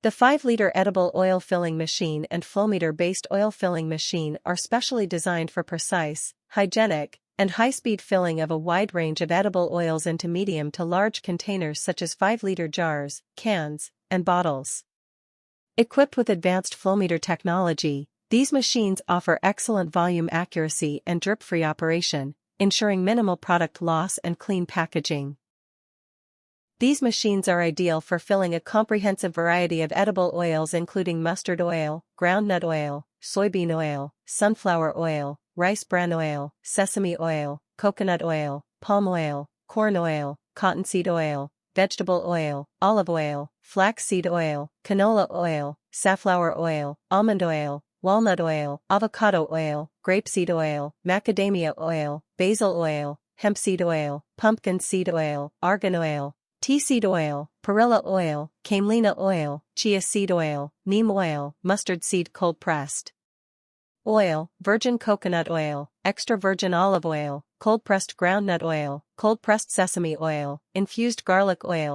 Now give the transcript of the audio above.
The 5-liter edible oil filling machine and Flowmeter-based oil filling machine are specially designed for precise, hygienic, and high-speed filling of a wide range of edible oils into medium to large containers such as 5-liter jars, cans, and bottles. Equipped with advanced Flowmeter technology, these machines offer excellent volume accuracy and drip-free operation, ensuring minimal product loss and clean packaging. These machines are ideal for filling a comprehensive variety of edible oils including mustard oil, groundnut oil, soybean oil, sunflower oil, rice bran oil, sesame oil, coconut oil, palm oil, corn oil, cottonseed oil, vegetable oil, olive oil, flaxseed oil, canola oil, safflower oil, almond oil, walnut oil, avocado oil, grapeseed oil, macadamia oil, basil oil, hemp seed oil, pumpkin seed oil, argan oil, tea seed oil, perilla oil, camelina oil, chia seed oil, neem oil, mustard seed cold-pressed oil, virgin coconut oil, extra virgin olive oil, cold-pressed groundnut oil, cold-pressed sesame oil, infused garlic oil,